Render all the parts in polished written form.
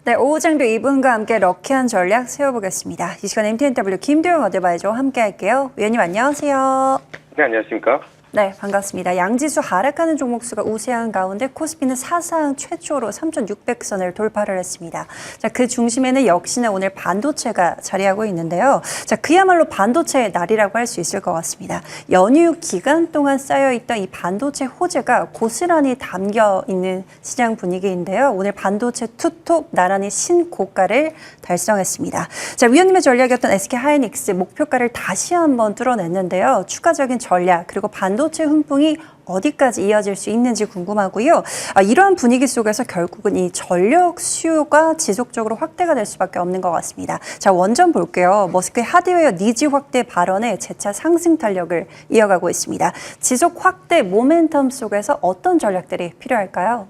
네, 오후장도 이분과 함께 럭키한 전략 세워보겠습니다. 이 시간 MTNW 김도영 어드바이저와 함께 할게요. 위원님 안녕하세요. 네, 안녕하십니까? 네, 반갑습니다. 양지수 하락하는 종목수가 우세한 가운데 코스피는 사상 최초로 3,600선을 돌파를 했습니다. 자, 그 중심에는 역시나 오늘 반도체가 자리하고 있는데요. 자, 그야말로 반도체의 날이라고 할 수 있을 것 같습니다. 연휴 기간 동안 쌓여있던 이 반도체 호재가 고스란히 담겨 있는 시장 분위기인데요. 오늘 반도체 투톱 나란히 신고가를 달성했습니다. 자, 위원님의 전략이었던 SK하이닉스 목표가를 다시 한번 뚫어냈는데요. 추가적인 전략 그리고 반도체 훈풍이 어디까지 이어질 수 있는지 궁금하고요. 이러한 분위기 속에서 결국은 이 전력 수요가 지속적으로 확대가 될 수밖에 없는 것 같습니다. 자, 원전 볼게요. 머스크의 하드웨어 니즈 확대 발언에 재차 상승 탄력을 이어가고 있습니다. 지속 확대 모멘텀 속에서 어떤 전략들이 필요할까요?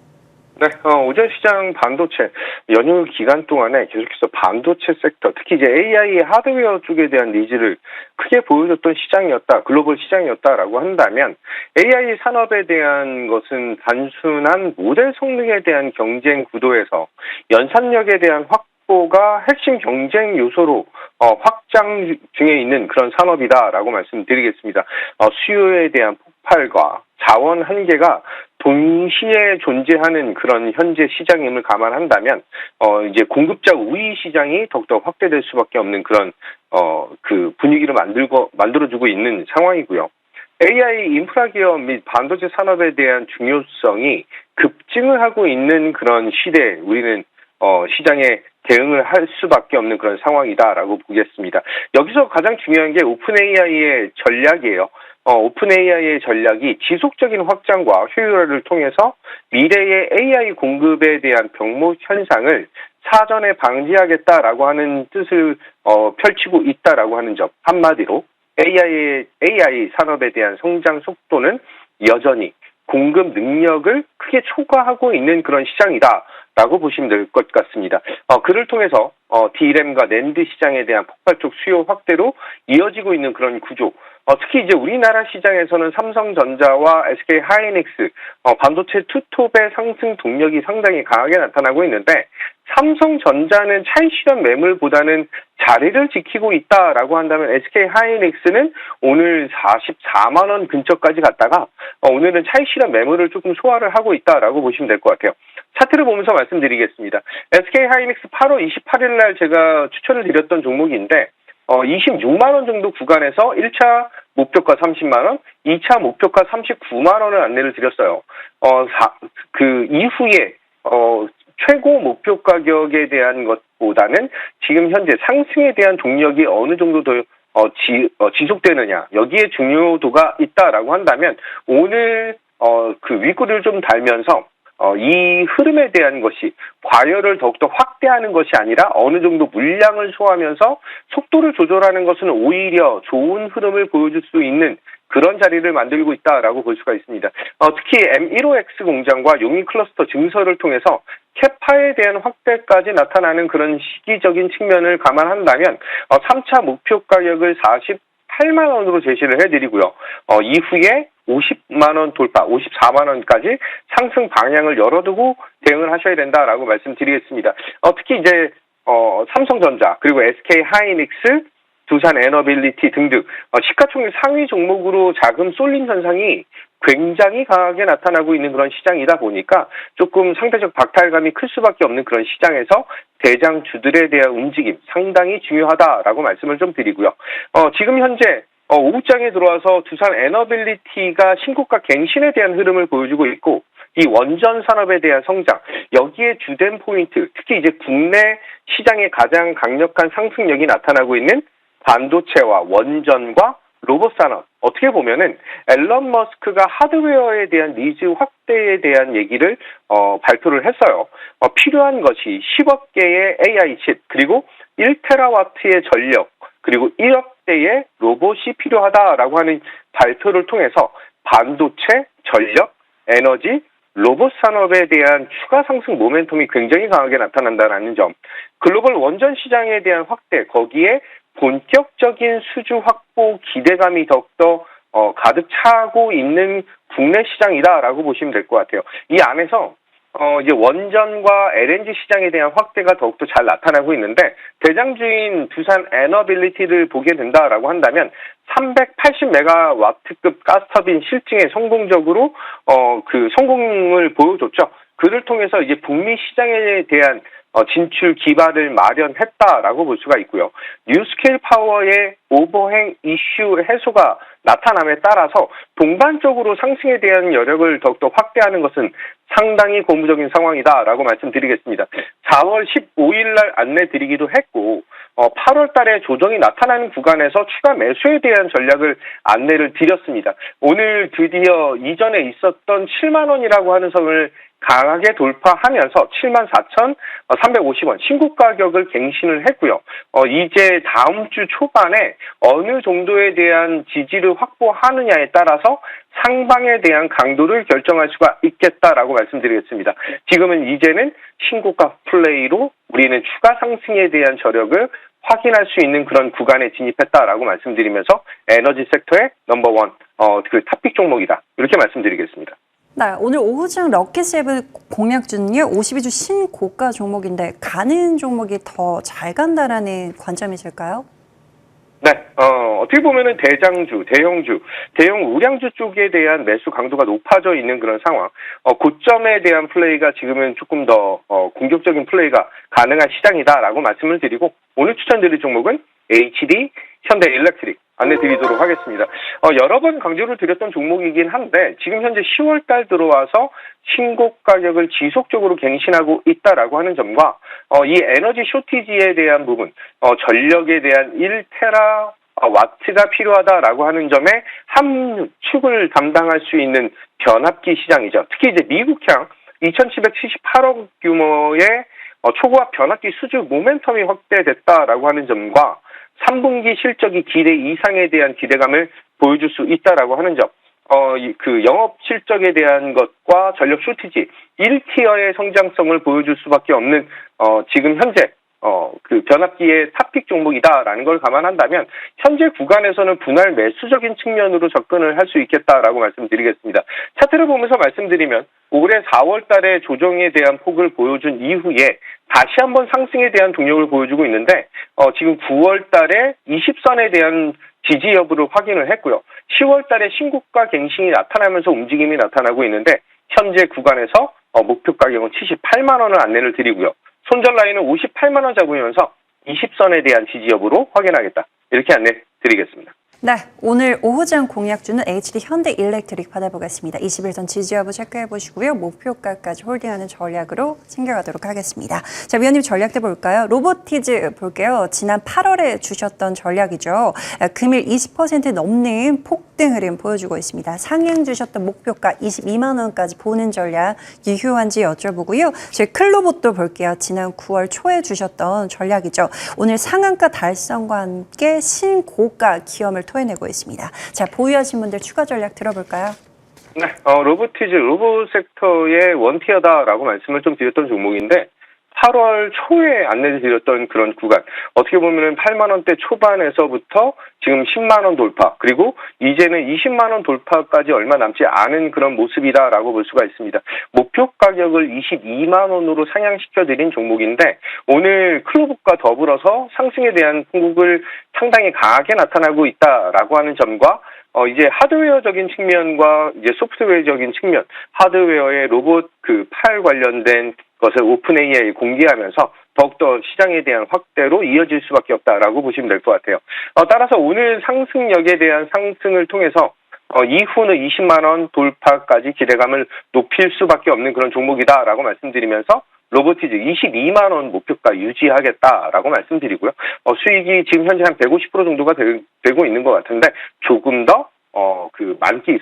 네, 오전 시장 반도체 연휴 기간 동안에 계속해서 반도체 섹터, 특히 이제 AI 하드웨어 쪽에 대한 니즈를 크게 보여줬던 시장이었다, 글로벌 시장이었다라고 한다면 AI 산업에 대한 것은 단순한 모델 성능에 대한 경쟁 구도에서 연산력에 대한 확보가 핵심 경쟁 요소로 확장 중에 있는 그런 산업이다라고 말씀드리겠습니다. 수요에 대한 폭발과 자원 한계가 동시에 존재하는 그런 현재 시장임을 감안한다면 이제 공급자 우위 시장이 더욱더 확대될 수밖에 없는 그런 그 분위기를 만들어주고 있는 상황이고요. AI 인프라 기업 및 반도체 산업에 대한 중요성이 급증을 하고 있는 그런 시대에 우리는 시장에 대응을 할 수밖에 없는 그런 상황이다라고 보겠습니다. 여기서 가장 중요한 게 오픈 AI의 전략이에요. 오픈 AI의 전략이 지속적인 확장과 효율화를 통해서 미래의 AI 공급에 대한 병목 현상을 사전에 방지하겠다라고 하는 뜻을 펼치고 있다라고 하는 점. 한마디로 AI 산업에 대한 성장 속도는 여전히 공급 능력을 크게 초과하고 있는 그런 시장이다라고 보시면 될 것 같습니다. 그를 통해서 D램과 낸드 시장에 대한 폭발적 수요 확대로 이어지고 있는 그런 구조. 특히 이제 우리나라 시장에서는 삼성전자와 SK하이닉스 반도체 투톱의 상승 동력이 상당히 강하게 나타나고 있는데 삼성전자는 차익 실현 매물보다는 자리를 지키고 있다라고 한다면 SK하이닉스는 오늘 44만 원 근처까지 갔다가 오늘은 차익 실현 매물을 조금 소화를 하고 있다라고 보시면 될 것 같아요. 차트를 보면서 말씀드리겠습니다. SK하이닉스 8월 28일 날 제가 추천을 드렸던 종목인데 26만 원 정도 구간에서 1차 목표가 30만 원, 2차 목표가 39만 원을 안내를 드렸어요. 그 이후에 최고 목표 가격에 대한 것보다는 지금 현재 상승에 대한 동력이 어느 정도 더 지속되느냐, 여기에 중요도가 있다라고 한다면 오늘 그 윗꼬리를 좀 달면서 이 흐름에 대한 것이 과열을 더욱더 확대하는 것이 아니라 어느 정도 물량을 소화하면서 속도를 조절하는 것은 오히려 좋은 흐름을 보여줄 수 있는 그런 자리를 만들고 있다라고 볼 수가 있습니다. 특히 M15X 공장과 용인 클러스터 증설을 통해서 캐파에 대한 확대까지 나타나는 그런 시기적인 측면을 감안한다면 3차 목표 가격을 48만 원으로 제시를 해드리고요. 이후에 50만 원 돌파, 54만 원까지 상승 방향을 열어두고 대응을 하셔야 된다라고 말씀드리겠습니다. 특히 이제 삼성전자 그리고 SK하이닉스, 두산에너빌리티 등등 시가총액 상위 종목으로 자금 쏠림 현상이 굉장히 강하게 나타나고 있는 그런 시장이다 보니까 조금 상대적 박탈감이 클 수밖에 없는 그런 시장에서 대장주들에 대한 움직임 상당히 중요하다라고 말씀을 좀 드리고요. 지금 현재 오후장에 들어와서 두산 에너빌리티가 신고가 갱신에 대한 흐름을 보여주고 있고 이 원전 산업에 대한 성장, 여기에 주된 포인트, 특히 이제 국내 시장에 가장 강력한 상승력이 나타나고 있는 반도체와 원전과 로봇 산업. 어떻게 보면은 앨런 머스크가 하드웨어에 대한 니즈 확대에 대한 얘기를 발표를 했어요. 필요한 것이 10억 개의 AI 칩 그리고 1테라와트의 전력 그리고 1억 대의 로봇이 필요하다라고 하는 발표를 통해서 반도체, 전력, 에너지, 로봇 산업에 대한 추가 상승 모멘텀이 굉장히 강하게 나타난다는 점. 글로벌 원전 시장에 대한 확대, 거기에 본격적인 수주 확보 기대감이 더욱더 가득 차고 있는 국내 시장이다라고 보시면 될 것 같아요. 이 안에서 이제 원전과 LNG 시장에 대한 확대가 더욱더 잘 나타나고 있는데, 대장주인 두산 에너빌리티를 보게 된다라고 한다면 380메가와트급 가스터빈 실증에 성공적으로 성공을 보여줬죠. 그를 통해서 이제 북미 시장에 대한 진출 기반을 마련했다라고 볼 수가 있고요. 뉴스케일 파워의 오버행 이슈 해소가 나타남에 따라서 동반적으로 상승에 대한 여력을 더욱더 확대하는 것은 상당히 고무적인 상황이다라고 말씀드리겠습니다. 4월 15일 날 안내드리기도 했고 8월 달에 조정이 나타나는 구간에서 추가 매수에 대한 전략을 안내를 드렸습니다. 오늘 드디어 이전에 있었던 7만 원이라고 하는 선을 강하게 돌파하면서 74,350원 신고 가격을 갱신을 했고요. 이제 다음 주 초반에 어느 정도에 대한 지지를 확보하느냐에 따라서 상방에 대한 강도를 결정할 수가 있겠다라고 말씀드리겠습니다. 지금은 이제는 신고가 플레이로 우리는 추가 상승에 대한 저력을 확인할 수 있는 그런 구간에 진입했다라고 말씀드리면서 에너지 섹터의 넘버원 탑픽 종목이다. 이렇게 말씀드리겠습니다. 네, 오늘 오후장 럭키세븐 공략주는요, 52주 신고가 종목인데 가는 종목이 더 잘 간다라는 관점이실까요? 네, 어떻게 보면은 대장주, 대형 우량주 쪽에 대한 매수 강도가 높아져 있는 그런 상황. 고점에 대한 플레이가 지금은 조금 더 공격적인 플레이가 가능한 시장이다라고 말씀을 드리고, 오늘 추천드릴 종목은 HD 현대일렉트릭 안내드리도록 하겠습니다. 여러 번 강조를 드렸던 종목이긴 한데 지금 현재 10월 달 들어와서 신고 가격을 지속적으로 갱신하고 있다라고 하는 점과 이 에너지 쇼티지에 대한 부분, 전력에 대한 1테라 와트가 필요하다라고 하는 점에 함축을 담당할 수 있는 변압기 시장이죠. 특히 이제 미국향 2,778억 규모의 초고압 변압기 수주 모멘텀이 확대됐다라고 하는 점과 3분기 실적이 기대 이상에 대한 기대감을 보여줄 수 있다라고 하는 점, 그 영업 실적에 대한 것과 전력 쇼티지 1티어의 성장성을 보여줄 수밖에 없는 지금 현재 그 변압기의 탑픽 종목이다라는 걸 감안한다면 현재 구간에서는 분할 매수적인 측면으로 접근을 할 수 있겠다라고 말씀드리겠습니다. 차트를 보면서 말씀드리면 올해 4월 달에 조정에 대한 폭을 보여준 이후에 다시 한번 상승에 대한 동력을 보여주고 있는데 지금 9월 달에 20선에 대한 지지 여부를 확인을 했고요. 10월 달에 신고가 갱신이 나타나면서 움직임이 나타나고 있는데 현재 구간에서 목표 가격은 78만 원을 안내를 드리고요. 손절 라인은 58만 원 잡으면서 20선에 대한 지지 여부로 확인하겠다. 이렇게 안내 드리겠습니다. 네, 오늘 오후장 공략주는 HD 현대일렉트릭 받아보겠습니다. 21선 지지 여부 체크해 보시고요. 목표가까지 홀딩하는 전략으로 챙겨가도록 하겠습니다. 자, 위원님 전략대 볼까요? 로보티즈 볼게요. 지난 8월에 주셨던 전략이죠. 금일 20% 넘는 폭등 흐름 보여주고 있습니다. 상향 주셨던 목표가 22만 원까지 보는 전략 유효한지 여쭤보고요. 저희 클로봇도 볼게요. 지난 9월 초에 주셨던 전략이죠. 오늘 상한가 달성과 함께 신고가 기염을 토해내고 있습니다. 자, 보유하신 분들 추가 전략 들어볼까요? 네, 로보티즈, 로봇 섹터의 원티어다라고 말씀을 좀 드렸던 종목인데 8월 초에 안내드렸던 그런 구간, 어떻게 보면은 8만 원대 초반에서부터 지금 10만 원 돌파, 그리고 이제는 20만 원 돌파까지 얼마 남지 않은 그런 모습이다라고 볼 수가 있습니다. 목표 가격을 22만 원으로 상향시켜드린 종목인데 오늘 클로봇과 더불어서 상승에 대한 폭을 상당히 강하게 나타나고 있다라고 하는 점과 이제 하드웨어적인 측면과 이제 소프트웨어적인 측면, 하드웨어의 로봇 팔 관련된 것을 오픈 AI 공개하면서 더욱더 시장에 대한 확대로 이어질 수밖에 없다라고 보시면 될 것 같아요. 따라서 오늘 상승력에 대한 상승을 통해서 이후는 20만 원 돌파까지 기대감을 높일 수밖에 없는 그런 종목이다라고 말씀드리면서 로보티즈 22만 원 목표가 유지하겠다라고 말씀드리고요. 수익이 지금 현재 한 150% 정도가 되고 있는 것 같은데 조금 더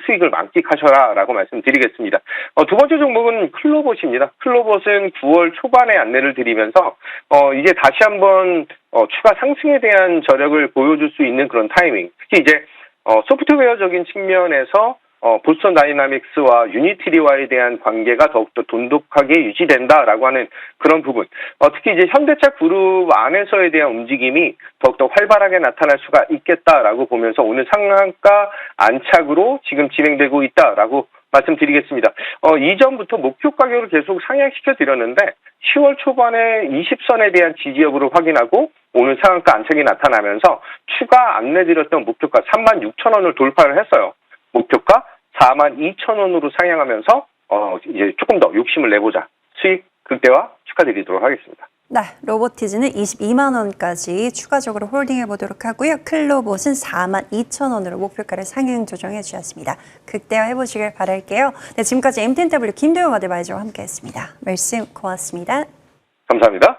수익을 만끽하셔라라고 말씀드리겠습니다. 두 번째 종목은 클로봇입니다. 클로봇은 9월 초반에 안내를 드리면서, 이제 다시 한번, 추가 상승에 대한 저력을 보여줄 수 있는 그런 타이밍. 특히 이제, 소프트웨어적인 측면에서, 보스턴 다이나믹스와 유니티리와에 대한 관계가 더욱더 돈독하게 유지된다라고 하는 그런 부분. 특히 이제 현대차 그룹 안에서에 대한 움직임이 더욱더 활발하게 나타날 수가 있겠다라고 보면서 오늘 상한가 안착으로 지금 진행되고 있다라고 말씀드리겠습니다. 이전부터 목표 가격을 계속 상향시켜 드렸는데 10월 초반에 20선에 대한 지지 여부를 확인하고 오늘 상한가 안착이 나타나면서 추가 안내드렸던 목표가 36,000원을 돌파를 했어요. 목표가 42,000원으로 상향하면서 이제 조금 더 욕심을 내보자. 수익 극대화 축하드리도록 하겠습니다. 네, 로보티즈는 22만 원까지 추가적으로 홀딩해 보도록 하고요. 클로봇은 42,000원으로 목표가를 상향 조정해 주셨습니다. 극대화해 보시길 바랄게요. 네, 지금까지 MTNW 김도영 어드바이저와 함께했습니다. 말씀 고맙습니다. 감사합니다.